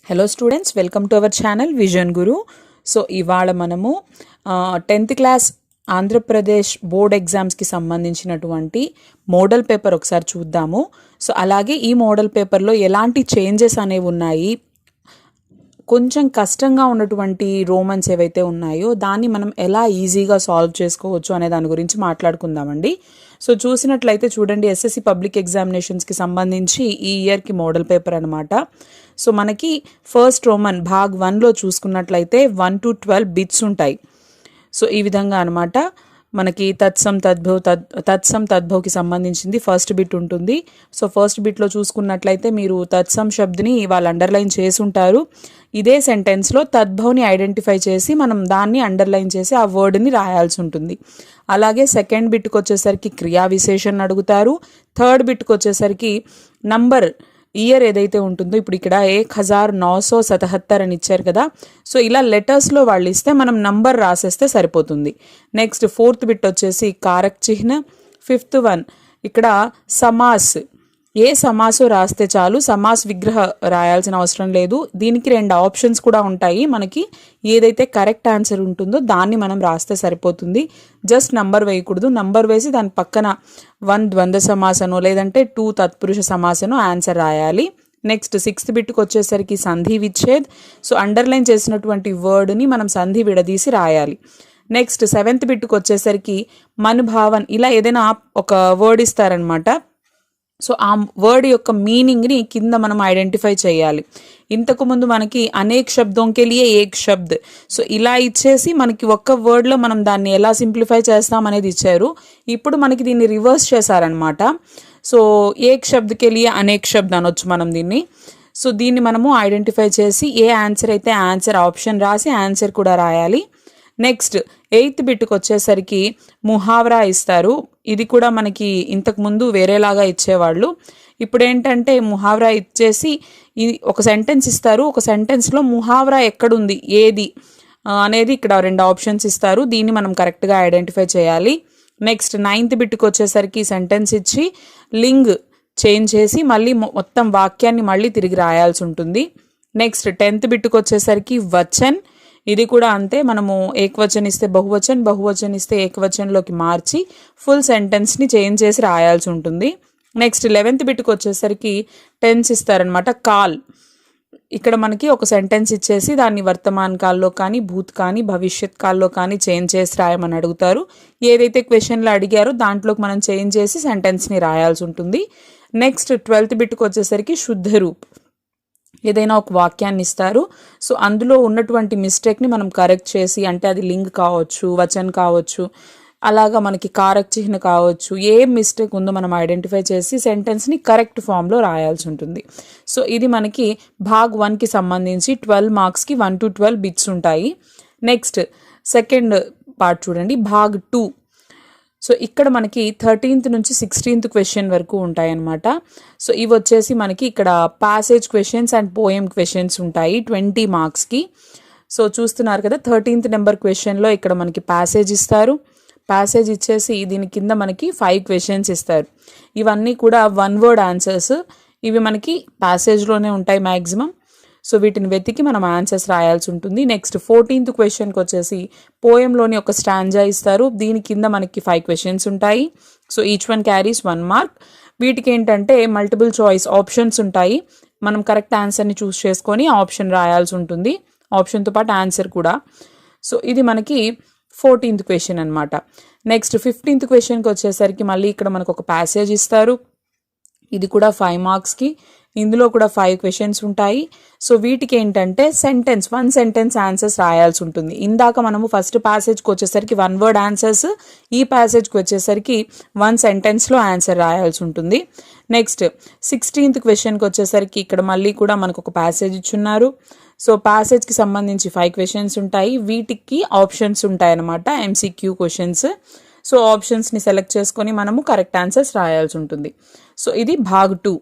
Hello students, welcome to our channel vision Guru. So ఇవాళ మనము 10th class Andhra Pradesh board ఎగ్జామ్స్కి సంబంధించినటువంటి మోడల్ పేపర్ ఒకసారి చూద్దాము. సో అలాగే ఈ మోడల్ పేపర్లో ఎలాంటి చేంజెస్ అనేవి ఉన్నాయి, కొంచెం కష్టంగా ఉన్నటువంటి రోమన్స్ ఏవైతే ఉన్నాయో దాన్ని మనం ఎలా ఈజీగా సాల్వ్ చేసుకోవచ్చు అనే దాని గురించి మాట్లాడుకుందామండి. సో చూసినట్లయితే చూడండి, ఎస్ఎస్సి పబ్లిక్ ఎగ్జామినేషన్స్కి సంబంధించి ఈ ఇయర్కి మోడల్ పేపర్ అనమాట. సో మనకి ఫస్ట్ రోమన్ భాగ్ 1లో చూసుకున్నట్లయితే 1 to 12 బిట్స్ ఉంటాయి. సో ఈ విధంగా అనమాట మనకి తత్సం తద్భవ్కి సంబంధించింది ఫస్ట్ బిట్ ఉంటుంది. సో ఫస్ట్ బిట్లో చూసుకున్నట్లయితే మీరు తత్సం శబ్దని వాళ్ళు అండర్లైన్ చేసి ఉంటారు. ఇదే సెంటెన్స్లో తద్భవ్ని ఐడెంటిఫై చేసి మనం దాన్ని అండర్లైన్ చేసి ఆ వర్డ్ని రాయాల్సి ఉంటుంది. అలాగే సెకండ్ బిట్కి వచ్చేసరికి క్రియా విశేషణ అడుగుతారు. థర్డ్ బిట్కి వచ్చేసరికి నంబర్ ఇయర్ ఏదైతే ఉంటుందో, ఇప్పుడు ఇక్కడ 1977 అని ఇచ్చారు కదా. సో ఇలా లెటర్స్లో వాళ్ళు ఇస్తే మనం నంబర్ రాసేస్తే సరిపోతుంది. నెక్స్ట్ ఫోర్త్ బిట్ వచ్చేసి కారక్ చిహ్న. ఫిఫ్త్ వన్ ఇక్కడ సమాస్, ఏ సమాసు రాస్తే చాలు, సమాస్ విగ్రహ రాయాల్సిన అవసరం లేదు. దీనికి 2 ఆప్షన్స్ కూడా ఉంటాయి. మనకి ఏదైతే కరెక్ట్ ఆన్సర్ ఉంటుందో దాన్ని మనం రాస్తే సరిపోతుంది. జస్ట్ నంబర్ వేయకూడదు. నంబర్ వేసి దాని పక్కన 1 ద్వంద్వ సమాసనో లేదంటే 2 తత్పురుష సమాసనో ఆన్సర్ రాయాలి. నెక్స్ట్ సిక్స్త్ బిట్కి వచ్చేసరికి సంధి విచ్ఛేద్. సో అండర్లైన్ చేసినటువంటి వర్డ్ని మనం సంధి విడదీసి రాయాలి. నెక్స్ట్ సెవెంత్ బిట్కి వచ్చేసరికి మనుభావన్, ఇలా ఏదైనా ఒక వర్డ్ ఇస్తారనమాట. సో ఆ వర్డ్ యొక్క మీనింగ్ని కింద మనం ఐడెంటిఫై చేయాలి. ఇంతకుముందు మనకి అనేక్ శబ్దోంకే లియే ఏక్ శబ్ద్, సో ఇలా ఇచ్చేసి మనకి ఒక్క వర్డ్లో మనం దాన్ని ఎలా సింప్లిఫై చేస్తాం అనేది ఇచ్చారు. ఇప్పుడు మనకి దీన్ని రివర్స్ చేశారనమాట. సో ఏక్ శబ్దకే లియే అనేక్ శబ్ద్ అనొచ్చు మనం దీన్ని. సో దీన్ని మనము ఐడెంటిఫై చేసి ఏ ఆన్సర్ అయితే ఆన్సర్ ఆప్షన్ రాసి ఆన్సర్ కూడా రాయాలి. నెక్స్ట్ ఎయిత్ బిట్కి వచ్చేసరికి ముహావరా ఇస్తారు. ఇది కూడా మనకి ఇంతకుముందు వేరేలాగా ఇచ్చేవాళ్ళు. ఇప్పుడు ఏంటంటే ముహావరా ఇచ్చేసి ఒక సెంటెన్స్ ఇస్తారు. ఒక సెంటెన్స్లో ముహావరా ఎక్కడుంది, ఏది అనేది ఇక్కడ 2 ఆప్షన్స్ ఇస్తారు. దీన్ని మనం కరెక్ట్గా ఐడెంటిఫై చేయాలి. నెక్స్ట్ నైన్త్ బిట్కి వచ్చేసరికి సెంటెన్స్ ఇచ్చి లింగ్ చేంజ్ చేసి మళ్ళీ మొత్తం వాక్యాన్ని మళ్ళీ తిరిగి రాయాల్సి ఉంటుంది. నెక్స్ట్ 10th బిట్కి వచ్చేసరికి వచన్. ఇది కూడా అంతే, మనము ఏకవచన్ ఇస్తే బహువచన్, బహువచన్ ఇస్తే ఏకవచన్లోకి మార్చి ఫుల్ సెంటెన్స్ని చేంజ్ చేసి రాయాల్సి ఉంటుంది. నెక్స్ట్ 11th బిట్కి వచ్చేసరికి టెన్స్ ఇస్తారనమాట. కాల్, ఇక్కడ మనకి ఒక సెంటెన్స్ ఇచ్చేసి దాన్ని వర్తమాన్ కాల్లో కానీ భూత్ కానీ భవిష్యత్ కాల్లో కానీ చేంజ్ చేసి రాయమని అడుగుతారు. ఏదైతే క్వశ్చన్లో అడిగారో దాంట్లోకి మనం చేంజ్ చేసి సెంటెన్స్ని రాయాల్సి ఉంటుంది. నెక్స్ట్ 12th బిట్కి వచ్చేసరికి శుద్ధ రూప్, ఏదైనా ఒక వాక్యాన్ని ఇస్తారు. సో అందులో ఉన్నటువంటి మిస్టేక్ని మనం కరెక్ట్ చేసి, అంటే అది లింగ్ కావచ్చు, వచన్ కావచ్చు, అలాగా మనకి కారక్ చిహ్న కావచ్చు, ఏ మిస్టేక్ ఉందో మనం ఐడెంటిఫై చేసి సెంటెన్స్ని కరెక్ట్ ఫామ్లో రాయాల్సి ఉంటుంది. సో ఇది మనకి భాగ్ 1కి సంబంధించి 12 మార్క్స్కి 1 to 12 బిట్స్ ఉంటాయి. నెక్స్ట్ సెకండ్ పార్ట్ చూడండి, భాగ్ 2. సో ఇక్కడ మనకి 13th నుంచి 16th క్వశ్చన్ వరకు ఉంటాయన్నమాట. సో ఇవి వచ్చేసి మనకి ఇక్కడ passage questions and poem questions ఉంటాయి 20 మార్క్స్కి. సో చూస్తున్నారు కదా, 13th నెంబర్ క్వశ్చన్లో ఇక్కడ మనకి ప్యాసేజ్ ఇస్తారు. ప్యాసేజ్ ఇచ్చేసి దీని కింద మనకి 5 క్వశ్చన్స్ ఇస్తారు. ఇవన్నీ కూడా 1 word ఆన్సర్స్. ఇవి మనకి ప్యాసేజ్లోనే ఉంటాయి మ్యాక్సిమం. సో వీటిని వెతికి మనం ఆన్సర్స్ రాయాల్సి ఉంటుంది. నెక్స్ట్ 14th క్వశ్చన్కి వచ్చేసి పోయంలోని ఒక స్టాంజా ఇస్తారు. దీని కింద మనకి 5 క్వశ్చన్స్ ఉంటాయి. So each one carries 1 mark. వీటికి ఏంటంటే మల్టిపుల్ చాయిస్ ఆప్షన్స్ ఉంటాయి. మనం కరెక్ట్ ఆన్సర్ని చూస్ చేసుకొని ఆప్షన్ రాయాల్సి ఉంటుంది, ఆప్షన్తో పాటు ఆన్సర్ కూడా. సో ఇది మనకి 14th క్వశ్చన్ అనమాట. నెక్స్ట్ 15th క్వశ్చన్కి వచ్చేసరికి మళ్ళీ ఇక్కడ మనకు ఒక ప్యాసేజ్ ఇస్తారు. ఇది కూడా 5 మార్క్స్కి. ఇందులో కూడా 5 క్వశ్చన్స్ ఉంటాయి. సో వీటికి ఏంటంటే వన్ సెంటెన్స్ ఆన్సర్స్ రాయాల్సి ఉంటుంది. ఇందాక మనము ఫస్ట్ ప్యాసేజ్కి వచ్చేసరికి 1 word ఆన్సర్స్, ఈ ప్యాసేజ్కి వచ్చేసరికి 1 సెంటెన్స్లో ఆన్సర్ రాయాల్సి ఉంటుంది. నెక్స్ట్ 16th క్వశ్చన్కి వచ్చేసరికి ఇక్కడ మళ్ళీ కూడా మనకు ఒక ప్యాసేజ్ ఇచ్చున్నారు. సో ప్యాసేజ్కి సంబంధించి 5 క్వశ్చన్స్ ఉంటాయి. వీటికి ఆప్షన్స్ ఉంటాయన్నమాట, MCQ క్వశ్చన్స్. సో ఆప్షన్స్ని సెలెక్ట్ చేసుకొని మనము కరెక్ట్ ఆన్సర్స్ రాయాల్సి ఉంటుంది. సో ఇది భాగ్ 2.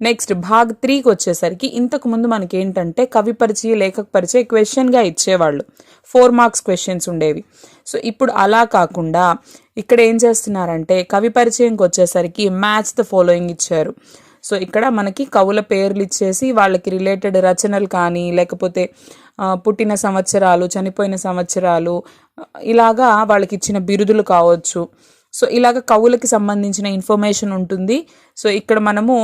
నెక్స్ట్ భాగ్ 3కి వచ్చేసరికి ఇంతకుముందు మనకి ఏంటంటే కవి పరిచయ, లేఖక పరిచయ క్వశ్చన్గా ఇచ్చేవాళ్ళు. 4 మార్క్స్ క్వశ్చన్స్ ఉండేవి. సో ఇప్పుడు అలా కాకుండా ఇక్కడ ఏం చేస్తున్నారంటే కవి పరిచయంకి వచ్చేసరికి మ్యాచ్ ద ఫాలోయింగ్ ఇచ్చారు. సో ఇక్కడ మనకి కవుల పేర్లు ఇచ్చేసి వాళ్ళకి రిలేటెడ్ రచనలు కానీ లేకపోతే పుట్టిన సంవత్సరాలు, చనిపోయిన సంవత్సరాలు, ఇలాగా వాళ్ళకి ఇచ్చిన బిరుదులు కావచ్చు. సో ఇలాగ కవులకి సంబంధించిన ఇన్ఫర్మేషన్ ఉంటుంది. సో ఇక్కడ మనము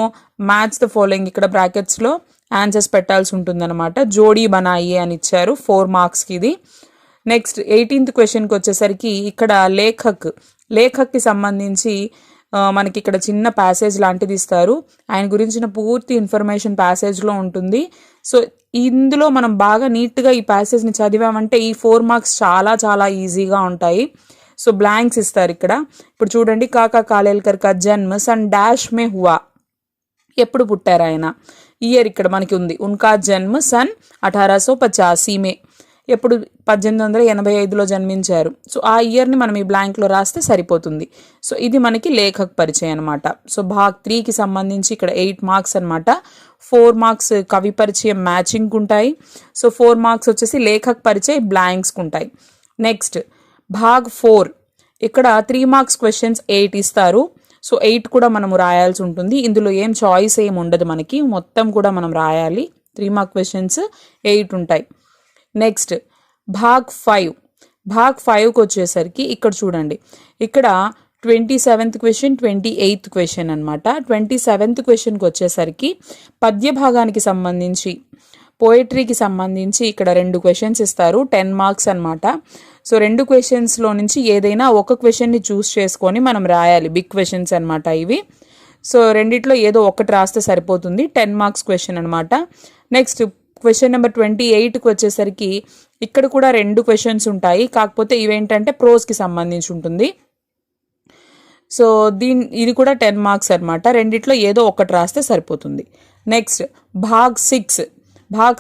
మ్యాచ్ ద ఫాలోయింగ్, ఇక్కడ బ్రాకెట్స్లో ఆన్సర్స్ పెట్టాల్సి ఉంటుందన్నమాట. జోడీ బనాయి అని ఇచ్చారు 4 మార్క్స్కి ఇది. నెక్స్ట్ 18th క్వశ్చన్కి వచ్చేసరికి ఇక్కడ లేఖక్కి సంబంధించి మనకి ఇక్కడ చిన్న ప్యాసేజ్ లాంటిది ఇస్తారు. ఆయన గురించిన పూర్తి ఇన్ఫర్మేషన్ ప్యాసేజ్లో ఉంటుంది. సో ఇందులో మనం బాగా నీట్గా ఈ ప్యాసేజ్ని చదివామంటే ఈ 4 మార్క్స్ చాలా చాలా ఈజీగా ఉంటాయి. సో బ్లాంక్స్ ఇస్తారు ఇక్కడ. ఇప్పుడు చూడండి, కాకా కాలేల్కర్ కా జన్మ సన్ డాష్ మే హువా, ఎప్పుడు పుట్టారు ఆయన, ఇయర్ ఇక్కడ మనకి ఉంది. ఉన్కా జన్మ సన్ 1885 మే, ఎప్పుడు 1885లో జన్మించారు. సో ఆ ఇయర్ని మనం ఈ బ్లాంక్లో రాస్తే సరిపోతుంది. సో ఇది మనకి లేఖక్ పరిచయం అనమాట. సో భాగ్ 3కి సంబంధించి ఇక్కడ 8 మార్క్స్ అనమాట. 4 మార్క్స్ కవి పరిచయం మ్యాచింగ్ ఉంటాయి. సో 4 మార్క్స్ వచ్చేసి లేఖక్ పరిచయం బ్లాంక్స్కి ఉంటాయి. నెక్స్ట్ భాగ్ 4, ఇక్కడ 3 మార్క్స్ క్వశ్చన్స్ 8 ఇస్తారు. సో 8 కూడా మనము రాయాల్సి ఉంటుంది. ఇందులో ఏం చాయిస్ ఏం ఉండదు మనకి, మొత్తం కూడా మనం రాయాలి. 3 మార్క్ క్వశ్చన్స్ 8 ఉంటాయి. నెక్స్ట్ భాగ్ 5కి వచ్చేసరికి ఇక్కడ చూడండి, ఇక్కడ 27th క్వశ్చన్ 28th క్వశ్చన్ అనమాట. 27th క్వశ్చన్కి వచ్చేసరికి పద్య భాగానికి సంబంధించి, పోయిటరీకి సంబంధించి ఇక్కడ 2 క్వశ్చన్స్ ఇస్తారు, 10 మార్క్స్ అనమాట. సో 2 క్వశ్చన్స్లో నుంచి ఏదైనా ఒక క్వశ్చన్ని చూస్ చేసుకొని మనం రాయాలి. బిగ్ క్వశ్చన్స్ అనమాట ఇవి. సో రెండిట్లో ఏదో ఒకటి రాస్తే సరిపోతుంది. 10 మార్క్స్ క్వశ్చన్ అనమాట. నెక్స్ట్ క్వశ్చన్ నెంబర్ 28కి వచ్చేసరికి ఇక్కడ కూడా 2 క్వశ్చన్స్ ఉంటాయి. కాకపోతే ఇవేంటంటే ప్రోస్కి సంబంధించి ఉంటుంది. సో ఇది కూడా 10 మార్క్స్ అనమాట. రెండిట్లో ఏదో ఒకటి రాస్తే సరిపోతుంది. నెక్స్ట్ భాగ్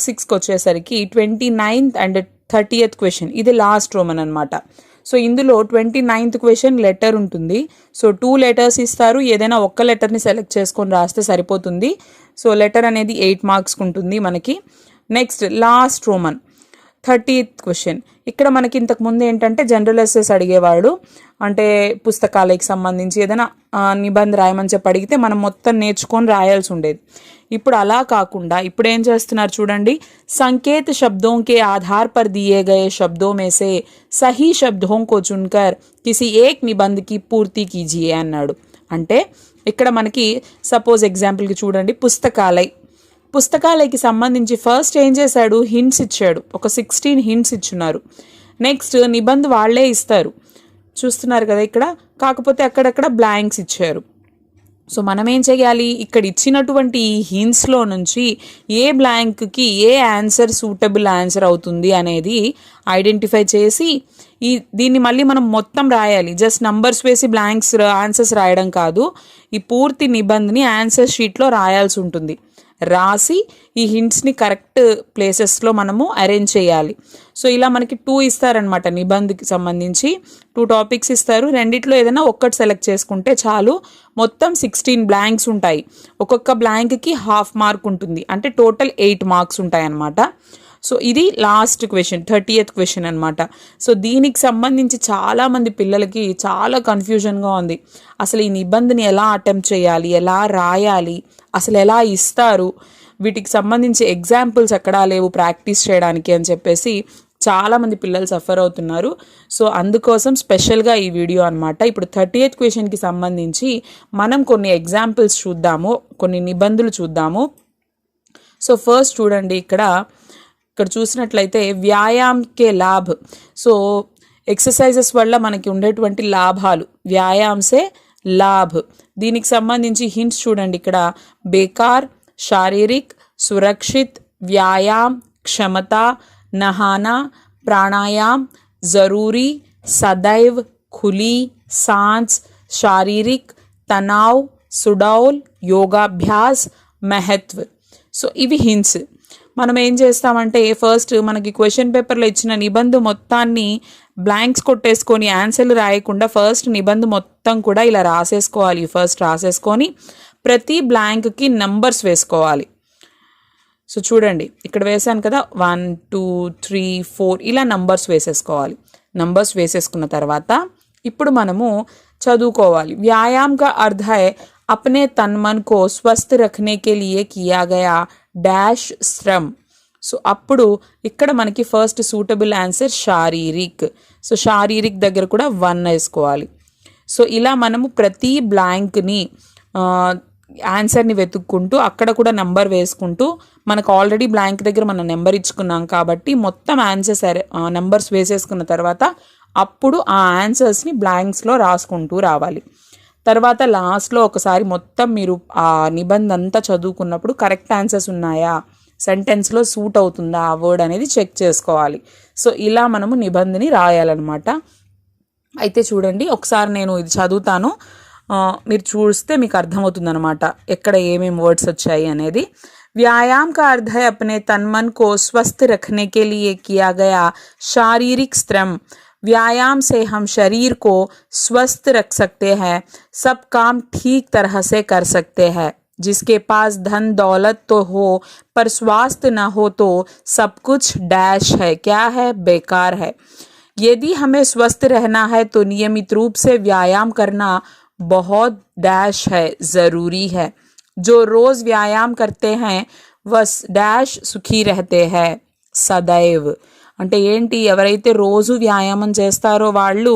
6కి వచ్చేసరికి 29th అండ్ 30th క్వశ్చన్, ఇది లాస్ట్ రోమన్ అనమాట. సో ఇందులో 29th క్వశ్చన్ లెటర్ ఉంటుంది. సో 2 లెటర్స్ ఇస్తారు, ఏదైనా ఒక్క లెటర్ని సెలెక్ట్ చేసుకొని రాస్తే సరిపోతుంది. సో లెటర్ అనేది 8 మార్క్స్కి ఉంటుంది మనకి. Next last Roman 30th question, ఇక్కడ మనకి ఇంతకు ముందు ఏంటంటే జనరల్ ఎస్సెస్ అడిగేవాడు, అంటే పుస్తకాలకి సంబంధించి ఏదైనా నిబంధన రాయమని చెప్పి అడిగితే మనం మొత్తం నేర్చుకొని రాయాల్సి ఉండేది. ఇప్పుడు అలా కాకుండా ఇప్పుడు ఏం చేస్తున్నారు చూడండి, సంకేత శబ్దోं के आधार पर दिए गए शब्दों में से सही शब्दों को चुनकर किसी एक निबंध की पूर्ति कीजिए అన్నాడు. అంటే ఇక్కడ మనకి సపోజ్ ఎగ్జాంపుల్కి చూడండి, పుస్తకాలయకి సంబంధించి ఫస్ట్ ఏం చేశాడు, హింట్స్ ఇచ్చాడు. ఒక 16 హింట్స్ ఇచ్చున్నారు. నెక్స్ట్ నిబంధ వాళ్ళే ఇస్తారు, చూస్తున్నారు కదా ఇక్కడ. కాకపోతే అక్కడక్కడ బ్లాంక్స్ ఇచ్చారు. సో మనం ఏం చేయాలి, ఇక్కడ ఇచ్చినటువంటి ఈ హింట్స్లో నుంచి ఏ బ్లాంక్కి ఏ ఆన్సర్ సూటబుల్ ఆన్సర్ అవుతుంది అనేది ఐడెంటిఫై చేసి దీన్ని మళ్ళీ మనం మొత్తం రాయాలి. జస్ట్ నంబర్స్ వేసి బ్లాంక్స్ ఆన్సర్స్ రాయడం కాదు, ఈ పూర్తి నిబంధని ఆన్సర్ షీట్లో రాయాల్సి ఉంటుంది. రాసి ఈ హింట్స్ని కరెక్ట్ ప్లేసెస్లో మనము అరేంజ్ చేయాలి. సో ఇలా మనకి 2 ఇస్తారనమాట. నిబంధకి సంబంధించి 2 టాపిక్స్ ఇస్తారు. రెండిట్లో ఏదైనా ఒక్కటి సెలెక్ట్ చేసుకుంటే చాలు. మొత్తం 16 బ్లాంక్స్ ఉంటాయి. ఒక్కొక్క బ్లాంక్కి 1/2 మార్క్ ఉంటుంది, అంటే టోటల్ 8 మార్క్స్ ఉంటాయి అన్నమాట. సో ఇది లాస్ట్ క్వశ్చన్ 30th క్వశ్చన్ అనమాట. సో దీనికి సంబంధించి చాలామంది పిల్లలకి చాలా కన్ఫ్యూజన్గా ఉంది. అసలు ఈ నిబంధనని ఎలా అటెంప్ట్ చేయాలి, ఎలా రాయాలి, అసలు ఎలా ఇస్తారు, వీటికి సంబంధించి ఎగ్జాంపుల్స్ ఎక్కడా లేవు ప్రాక్టీస్ చేయడానికి అని చెప్పేసి చాలామంది పిల్లలు సఫర్ అవుతున్నారు. సో అందుకోసం స్పెషల్గా ఈ వీడియో అనమాట. ఇప్పుడు 30th క్వశ్చన్కి సంబంధించి మనం కొన్ని ఎగ్జాంపుల్స్ చూద్దాము, కొన్ని నిబంధనలు చూద్దాము. సో ఫస్ట్ చూడండి, ఇక్కడ చూసినట్లయితే వ్యాయామ్కే లాభ్. సో ఎక్సర్సైజెస్ వల్ల మనకి ఉండేటువంటి లాభాలు, వ్యాయామ్సే లాభ్. దీనికి సంబంధించి హింట్స్ చూడండి, ఇక్కడ బేకార్, శారీరిక్, సురక్షిత్, వ్యాయామ్, క్షమత, నహానా, ప్రాణాయామ్, జరూరీ, సदैव, खुली, सांस, शारीरिक, तनाव, सुडौल, योगाभ्यास, महत्व. సో ఇవి హింట్స్. మనం ఏం చేస్తామంటే ఫస్ట్ మనకి క్వశ్చన్ పేపర్లో ఇచ్చిన నిబంధ మొత్తాన్ని బ్లాంక్స్ కొట్టేసుకొని ఆన్సర్లు రాయకుండా ఫస్ట్ నిబంధ మొత్తం కూడా ఇలా రాసేసుకోవాలి. ఫస్ట్ రాసేసుకొని ప్రతి బ్లాంక్కి నంబర్స్ వేసుకోవాలి. సో చూడండి, ఇక్కడ వేసాను కదా 1 2 3 4 ఇలా నంబర్స్ వేసేసుకోవాలి. నంబర్స్ వేసేసుకున్న తర్వాత ఇప్పుడు మనము చదువుకోవాలి. వ్యాయామ్ కా అర్థ హై अपने तन मन को स्वस्थ रखने के लिए किया गया डैश श्रम. సో అప్పుడు ఇక్కడ మనకి ఫస్ట్ సూటబుల్ ఆన్సర్ శారీరిక్. సో శారీరిక్ దగ్గర కూడా 1 వేసుకోవాలి. సో ఇలా మనము ప్రతి బ్లాంక్ని ఆన్సర్ని వెతుక్కుంటూ అక్కడ కూడా నెంబర్ వేసుకుంటూ, మనకు ఆల్రెడీ బ్లాంక్ దగ్గర మనం నెంబర్ ఇచ్చుకున్నాం కాబట్టి మొత్తం ఆన్సర్స్ నెంబర్స్ వేసేసుకున్న తర్వాత అప్పుడు ఆ ఆన్సర్స్ని బ్లాంక్స్లో రాసుకుంటూ రావాలి. తర్వాత లాస్ట్లో ఒకసారి మొత్తం మీరు ఆ నిబంధన అంతా చదువుకున్నప్పుడు కరెక్ట్ ఆన్సర్స్ ఉన్నాయా, సెంటెన్స్లో సూట్ అవుతుందా ఆ వర్డ్ అనేది చెక్ చేసుకోవాలి. సో ఇలా మనము నిబంధని రాయాలన్నమాట. అయితే చూడండి, ఒకసారి నేను ఇది చదువుతాను, మీరు చూస్తే మీకు అర్థమవుతుందన్నమాట ఎక్కడ ఏమేమి వర్డ్స్ వచ్చాయి అనేది. व्यायाम का अर्थ है अपने तन मन को स्वस्थ रखने के लिए किया गया शारीरिक श्रम. व्यायाम से हम शरीर को स्वस्थ रख सकते हैं, सब काम ठीक तरह से कर सकते हैं. जिसके पास धन दौलत तो हो पर स्वास्थ्य न हो तो सब कुछ डैश है, क्या है, बेकार है. यदि हमें स्वस्थ रहना है तो नियमित रूप से व्यायाम करना बहुत डैश है, ज़रूरी है. जो रोज व्यायाम करते हैं वह डैश सुखी रहते हैं सदैव. అంటే ఏంటి, ఎవరైతే రోజు వ్యాయామం చేస్తారో వాళ్ళు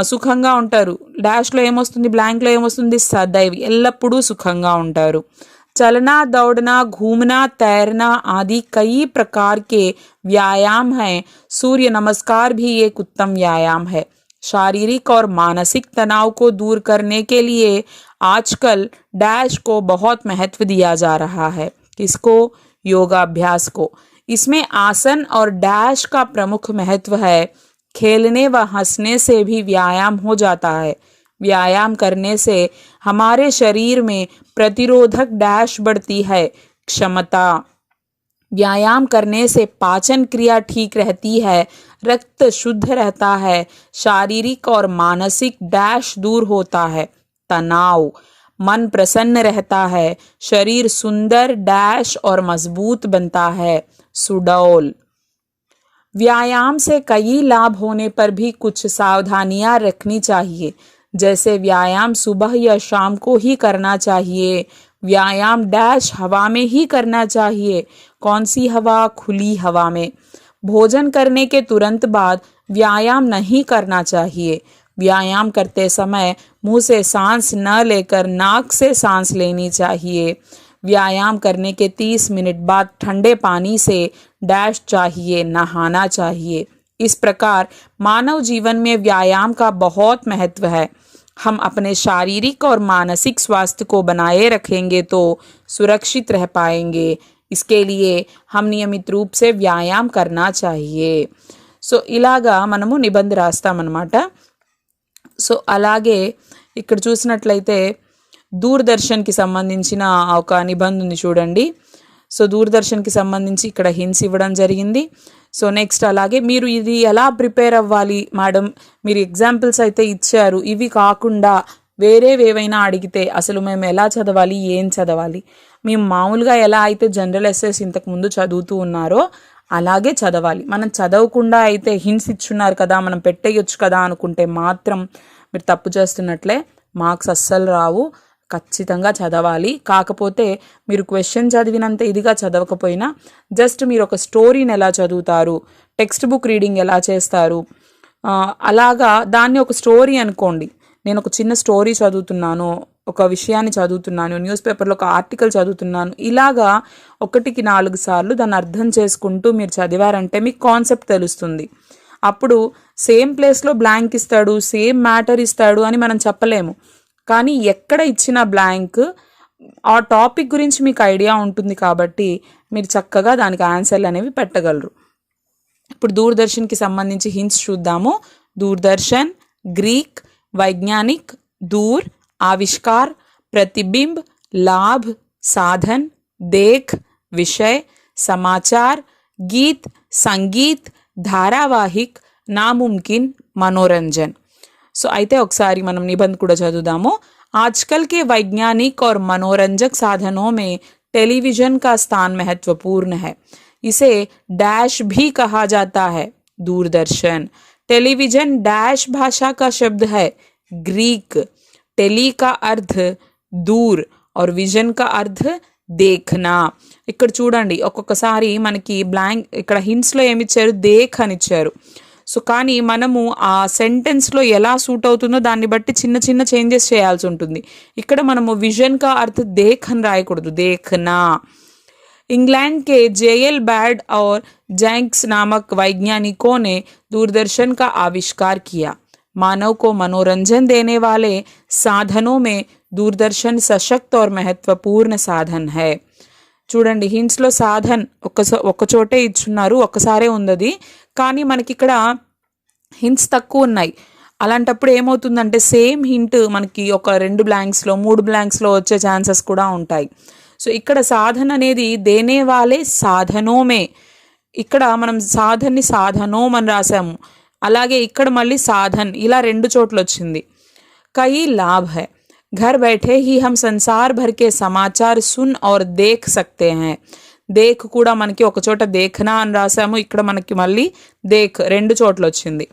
సుఖంగా ఉంటారు. డాష్లో ఏమొస్తుంది, బ్లాంక్లో ఏమొస్తుంది, సదైవ్, ఎల్లప్పుడూ సుఖంగా ఉంటారు. चलना दौड़ना घूमना तैरना आदि कई प्रकार के व्यायाम हैं. सूर्य नमस्कार भी एक उत्तम व्यायाम है. शारीरिक और मानसिक तनाव को दूर करने के लिए आजकल डैश को बहुत महत्व दिया जा रहा है. किसको, योगाभ्यास को. इसमें आसन और डैश का प्रमुख महत्व है. खेलने व हंसने से भी व्यायाम हो जाता है. व्यायाम करने से हमारे शरीर में प्रतिरोधक डैश बढ़ती है, क्षमता. व्यायाम करने से पाचन क्रिया ठीक रहती है, रक्त शुद्ध रहता है, शारीरिक और मानसिक डैश दूर होता है, तनाव. मन प्रसन्न रहता है, शरीर सुंदर डैश और मजबूत बनता है, सुडौल. व्यायाम से कई लाभ होने पर भी कुछ सावधानियां रखनी चाहिए. जैसे व्यायाम सुबह या शाम को ही करना चाहिए. व्यायाम डैश हवा में ही करना चाहिए. कौन सी हवा, खुली हवा में. भोजन करने के तुरंत बाद व्यायाम नहीं करना चाहिए. व्यायाम करते समय मुंह से सांस न लेकर नाक से सांस लेनी चाहिए. व्यायाम करने के 30 मिनट बाद ठंडे पानी से डैश चाहिए, नहाना चाहिए. इस प्रकार मानव जीवन में व्यायाम का बहुत महत्व है. हम अपने शारीरिक और मानसिक स्वास्थ्य को बनाए रखेंगे तो सुरक्षित रह पाएंगे. इसके लिए हम नियमित रूप से व्यायाम करना चाहिए. సో ఇలాగా మనము నిబంధన రాస్తామన్నమాట. సో అలాగే ఇక్కడ చూసినట్లయితే దూరదర్శన్కి సంబంధించిన ఒక నిబంధన ఉంది చూడండి. సో దూరదర్శన్కి సంబంధించి ఇక్కడ హింట్స్ ఇవ్వడం జరిగింది. సో నెక్స్ట్ అలాగే మీరు ఇది ఎలా ప్రిపేర్ అవ్వాలి మేడం, మీరు ఎగ్జాంపుల్స్ అయితే ఇచ్చారు, ఇవి కాకుండా వేరేవేవైనా అడిగితే అసలు మేము ఎలా చదవాలి, ఏం చదవాలి, మేము మామూలుగా ఎలా అయితే జనరల్ ఎస్ఎస్ ఇంతకుముందు చదువుతూ ఉన్నారో అలాగే చదవాలి. మనం చదవకుండా అయితే హింట్స్ ఇచ్చున్నారు కదా మనం పెట్టేయొచ్చు కదా అనుకుంటే మాత్రం మీరు తప్పు చేస్తున్నట్లే, మార్క్స్ అస్సలు రావు. ఖచ్చితంగా చదవాలి. కాకపోతే మీరు క్వశ్చన్ చదివినంత ఇదిగా చదవకపోయినా జస్ట్ మీరు ఒక స్టోరీని ఎలా చదువుతారు, టెక్స్ట్ బుక్ రీడింగ్ ఎలా చేస్తారు, అలాగా దాన్ని ఒక స్టోరీ అనుకోండి. నేను ఒక చిన్న స్టోరీ చదువుతున్నాను, ఒక విషయాన్ని చదువుతున్నాను, న్యూస్ పేపర్లో ఒక ఆర్టికల్ చదువుతున్నాను, ఇలాగా 1కి 4 సార్లు దాన్ని అర్థం చేసుకుంటూ మీరు చదివారంటే మీకు కాన్సెప్ట్ తెలుస్తుంది. అప్పుడు సేమ్ ప్లేస్లో బ్లాంక్ ఇస్తాడు, సేమ్ మ్యాటర్ ఇస్తాడు అని మనం చెప్పలేము. కానీ ఎక్కడ ఇచ్చిన బ్లాంక్ ఆ టాపిక్ గురించి మీకు ఐడియా ఉంటుంది కాబట్టి మీరు చక్కగా దానికి ఆన్సర్లు అనేవి పెట్టగలరు. ఇప్పుడు దూరదర్శన్కి సంబంధించి హింట్స్ చూద్దాము. दूरदर्शन, ग्रीक, वैज्ञानिक, दूर, आविष्कार, प्रतिबिंब, लाभ, साधन, देख, विषय, समाचार, गीत, संगीत, धारावाहिक, नामुमकिन, मनोरंजन. सो అయితే ఒకసారి మనం నిబంధన కూడా చదువుదాము. आजकल के वैज्ञानिक और मनोरंजक साधनों में टेलीविजन का स्थान महत्वपूर्ण है. इसे डैश भी कहा जाता है, दूरदर्शन. टेलीविजन डैश भाषा का शब्द है, ग्रीक. टेली का अर्थ दूर और विजन का अर्थ देखना. ఇక్కడ చూడండి ఒక్కొక్కసారి మనకి బ్లాంక్ ఇక్కడ హింట్స్లో ఏమి ఇచ్చారు, దేఖ్ అని ఇచ్చారు. సో కానీ మనము ఆ సెంటెన్స్లో ఎలా సూట్ అవుతుందో దాన్ని బట్టి చిన్న చిన్న చేంజెస్ చేయాల్సి ఉంటుంది. ఇక్కడ మనము విజన్ కా అర్థ దేఖ్ అని రాయకూడదు, देखना. इंग्लैंड के जेएल बैड और जैंक्स नामक वैज्ञानिकों ने दूरदर्शन का आविष्कार किया. मानव को मनोरंजन देने वाले साधनों में दूरदर्शन सशक्त और महत्वपूर्ण साधन है. చూడండి హింట్స్లో సాధన్ ఒక్క చోటే ఇచ్చున్నారు, ఒక్కసారే ఉంది, కానీ మనకి ఇక్కడ హింట్స్ తక్కువ ఉన్నాయి. అలాంటప్పుడు ఏమవుతుందంటే సేమ్ హింట్ మనకి ఒక 2 బ్లాంక్స్లో 3 బ్లాంక్స్లో వచ్చే ఛాన్సెస్ కూడా ఉంటాయి. సో ఇక్కడ సాధన్ అనేది దేనే వాలే సాధనోమే, ఇక్కడ మనం సాధన్ని సాధనోం అని రాసాము, అలాగే ఇక్కడ మళ్ళీ సాధన్ ఇలా 2 చోట్ల వచ్చింది. కई लाभ है, घर बैठे ही हम संसार भर के समाचार सुन और देख सकते हैं. देख కూడా మనకి ఒక చోట देखना అని రాసాము, ఇక్కడ మనకి మళ్ళీ देख 2 చోట్ల వచ్చింది.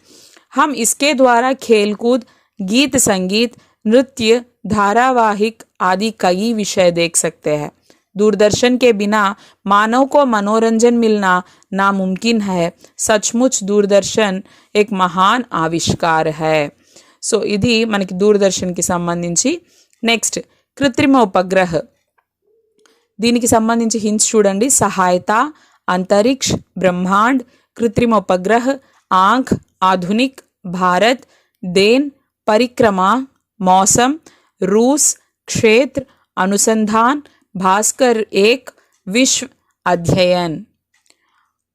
हम इसके द्वारा खेलकूद, गीत संगीत, नृत्य, धारावाहिक आदि कई विषय देख सकते हैं. दूरदर्शन के बिना मानव को मनोरंजन मिलना नामुमकिन है. सचमुच दूरदर्शन एक महान आविष्कार है. సో ఇది మనకి దూరదర్శన్కి సంబంధించి. నెక్స్ట్ కృత్రిమ ఉపగ్రహ, దీనికి సంబంధించి హింట్స్ చూడండి. సహాయత, अंतरिक्ष, ब्रह्मांड, कृत्रिम उपग्रह, आंख, आधुनिक, भारत, देन, परिक्रमा, मौसम, रूस, क्षेत्र, अनुसंधान, भास्कर 1, विश्व, अध्ययन.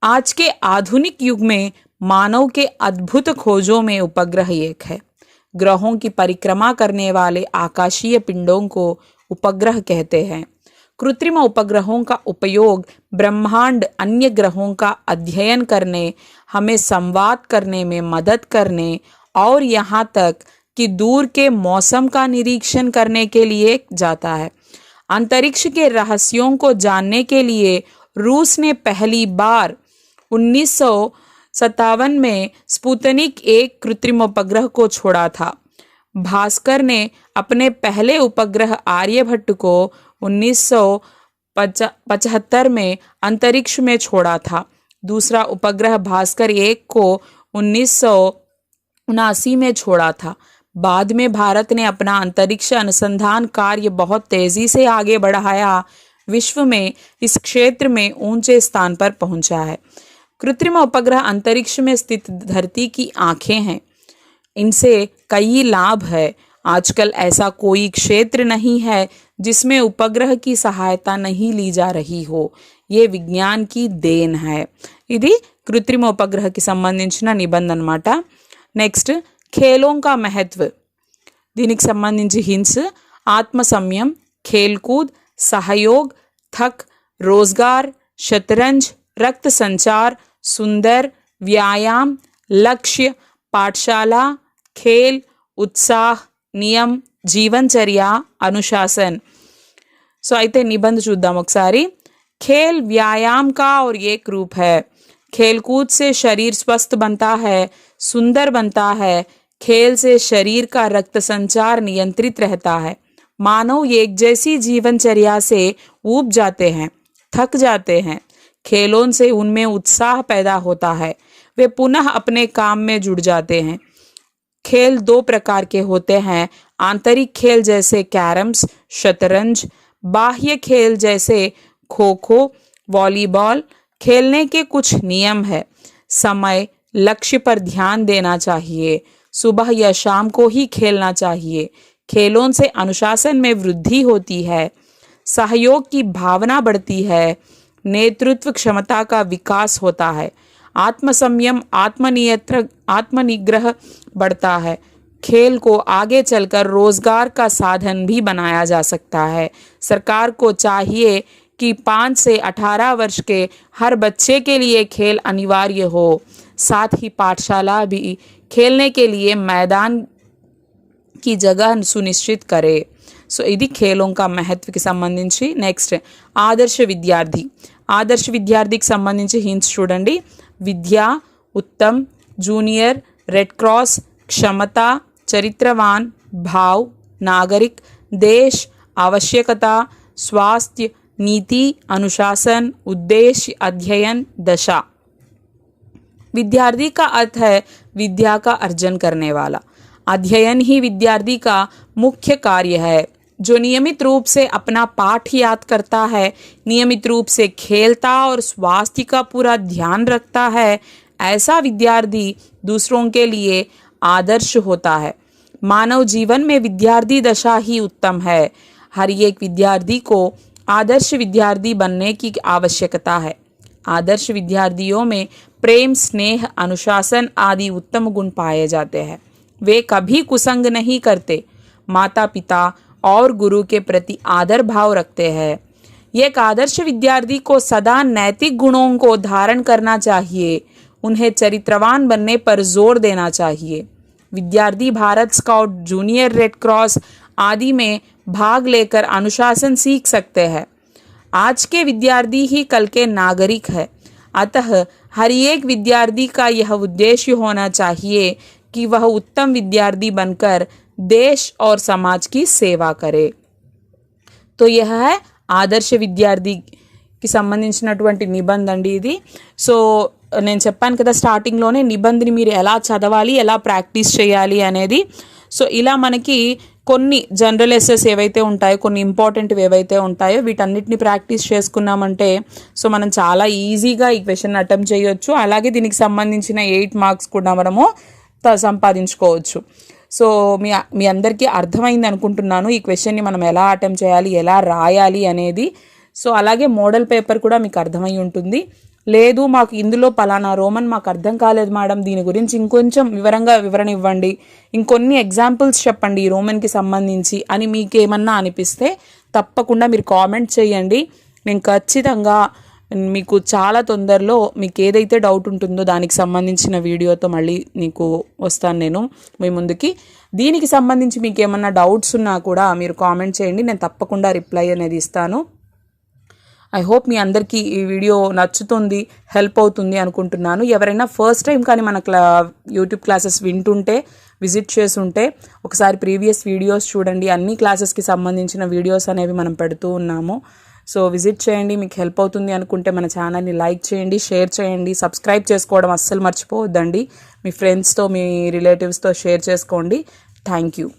आज के आधुनिक युग में मानव के अद्भुत खोजों में उपग्रह एक है. ग्रहों की परिक्रमा करने वाले आकाशीय पिंडों को उपग्रह कहते हैं. कृत्रिम उपग्रहों का उपयोग ब्रह्मांड अन्य ग्रहों का अध्ययन करने, हमें संवाद करने में मदद करने और यहाँ तक कि दूर के मौसम का निरीक्षण करने के लिए जाता है. अंतरिक्ष के रहस्यों को जानने के लिए रूस ने पहली बार 1957 में स्पुतनिक 1 कृत्रिम उपग्रह को छोड़ा था. भास्कर ने अपने पहले उपग्रह आर्यभट्ट को 1975 में अंतरिक्ष में छोड़ा था. दूसरा उपग्रह भास्कर 1 को 1979 में छोड़ा था. बाद में भारत ने अपना अंतरिक्ष अनुसंधान कार्य बहुत तेजी से आगे बढ़ाया. विश्व में इस क्षेत्र में ऊंचे स्थान पर पहुंचा है. कृत्रिम उपग्रह अंतरिक्ष में स्थित धरती की आंखें हैं. इनसे कई लाभ है. आजकल ऐसा कोई क्षेत्र नहीं है जिसमें उपग्रह की सहायता नहीं ली जा रही हो. ये विज्ञान की देन है. ఇది కృత్రిమ ఉపగ్రహకి సంబంధించిన నిబంధన అన్నమాట. నెక్స్ట్ ఖేలోं का महत्व, దీనికి సంబంధించి హింట్స్. ఆత్మ సంయम, खेलकूद, सहयोग, थक, रोजगार, शतरंज, रक्त संचार, सुंदर, व्यायाम, लक्ष्य, पाठशाला, खेल, उत्साह, नियम, जीवनचर्या, अनुशासन. సో అయితే నిబంధ చూద్దాం ఒకసారి. खेल व्यायाम का और एक रूप है. खेलकूद से शरीर स्वस्थ बनता है, सुंदर बनता है. खेल से शरीर का रक्त संचार नियंत्रित रहता है. मानव एक जैसी जीवनचर्या से ऊब जाते हैं, थक जाते हैं. खेलों से उनमें उत्साह पैदा होता है, वे पुनः अपने काम में जुड़ जाते हैं. खेल 2 प्रकार के होते हैं. आंतरिक खेल जैसे कैरम्स, शतरंज. बाह्य खेल जैसे खो खो, वॉलीबॉल. खेलने के कुछ नियम है. समय, लक्ष्य पर ध्यान देना चाहिए. सुबह या शाम को ही खेलना चाहिए. खेलों से अनुशासन में वृद्धि होती है, सहयोग की भावना बढ़ती है, नेतृत्व क्षमता का विकास होता है. आत्मसंयम, आत्मनिग्रह बढ़ता है. खेल को आगे चलकर रोजगार का साधन भी बनाया जा सकता है. सरकार को चाहिए कि 5 से 18 वर्ष के हर बच्चे के लिए खेल अनिवार्य हो. साथ ही पाठशाला भी खेलने के लिए मैदान की जगह सुनिश्चित करे. సో ఇది ఖేలోं का महत्वకి సంబంధించి. నెక్స్ట్ ఆదర్శ విద్యార్థి. ఆదర్శ విద్యార్థికి సంబంధించి హింట్స్ చూడండి. విద్య, उत्तम, जूनियर, रेड क्रॉस, क्षमता, चरित्रवान, भाव, नागरिक, देश, आवश्यकता, स्वास्थ्य, नीति, अनुशासन, उद्देश्य, अध्ययन, दशा। विद्यार्थी का अर्थ है विद्या का अर्जन करने वाला। अध्ययन ही विद्यार्थी का मुख्य कार्य है। जो नियमित रूप से अपना पाठ याद करता है, नियमित रूप से खेलता और स्वास्थ्य का पूरा ध्यान रखता है, ऐसा विद्यार्थी दूसरों के लिए आदर्श होता है। मानव जीवन में विद्यार्थी दशा ही उत्तम है। हर एक विद्यार्थी को आदर्श विद्यार्थी बनने की आवश्यकता है। आदर्श विद्यार्थियों में प्रेम, स्नेह, अनुशासन आदि उत्तम गुण पाए जाते हैं। वे कभी कुसंग नहीं करते, माता पिता और गुरु के प्रति आदर भाव रखते हैं। एक आदर्श विद्यार्थी को सदा नैतिक गुणों को धारण करना चाहिए। उन्हें चरित्रवान बनने पर जोर देना चाहिए। विद्यार्थी Bharat scout, junior red cross आदि में भाग लेकर अनुशासन सीख सकते हैं। आज के विद्यार्थी ही कल के नागरिक है। अतः हर एक विद्यार्थी का यह उद्देश्य होना चाहिए कि वह उत्तम विद्यार्थी बनकर देश और समाज की सेवा करे। तो यह है ఆదర్శ విద్యార్థికి సంబంధించినటువంటి నిబంధ అండి ఇది. సో నేను చెప్పాను కదా స్టార్టింగ్లోనే నిబంధని మీరు ఎలా చదవాలి, ఎలా ప్రాక్టీస్ చేయాలి అనేది. సో ఇలా మనకి కొన్ని జనరల్ ఎస్ఎస్ ఏవైతే ఉంటాయో, కొన్ని ఇంపార్టెంట్వి ఏవైతే ఉంటాయో వీటన్నిటిని ప్రాక్టీస్ చేసుకున్నామంటే సో మనం చాలా ఈజీగా ఈ క్వశ్చన్ అటెంప్ట్ చేయొచ్చు. అలాగే దీనికి సంబంధించిన 8 మార్క్స్ కూడా మనము సంపాదించుకోవచ్చు. సో మీ అందరికీ అర్థమైంది అనుకుంటున్నాను ఈ క్వశ్చన్ని మనం ఎలా అటెంప్ట్ చేయాలి, ఎలా రాయాలి అనేది. సో అలాగే మోడల్ పేపర్ కూడా మీకు అర్థమై ఉంటుంది. లేదు మాకు ఇందులో పలానా రోమన్ మాకు అర్థం కాలేదు మేడం, దీని గురించి ఇంకొంచెం వివరణ ఇవ్వండి, ఇంకొన్ని ఎగ్జాంపుల్స్ చెప్పండి ఈ రోమన్కి సంబంధించి అని మీకేమన్నా అనిపిస్తే తప్పకుండా మీరు కామెంట్ చేయండి. నేను ఖచ్చితంగా మీకు చాలా తొందరలో మీకు ఏదైతే డౌట్ ఉంటుందో దానికి సంబంధించిన వీడియోతో మళ్ళీ మీకు వస్తాను నేను మీ ముందుకి. దీనికి సంబంధించి మీకు ఏమన్నా డౌట్స్ ఉన్నా కూడా మీరు కామెంట్ చేయండి, నేను తప్పకుండా రిప్లై అనేది ఇస్తాను. ఐ హోప్ మీ అందరికీ ఈ వీడియో నచ్చుతుంది, హెల్ప్ అవుతుంది అనుకుంటున్నాను. ఎవరైనా ఫస్ట్ టైం కానీ మన యూట్యూబ్ క్లాసెస్ వింటుంటే, విజిట్ చేస్తుంటే ఒకసారి ప్రీవియస్ వీడియోస్ చూడండి. అన్ని క్లాసెస్కి సంబంధించిన వీడియోస్ అనేవి మనం పెడుతూ ఉన్నాము. సో విజిట్ చేయండి, మీకు హెల్ప్ అవుతుంది అనుకుంటే మన ఛానల్ని లైక్ చేయండి, షేర్ చేయండి, సబ్స్క్రైబ్ చేసుకోవడం అస్సలు మర్చిపోవద్దండి. మీ ఫ్రెండ్స్తో, మీ రిలేటివ్స్తో షేర్ చేసుకోండి. Thank you.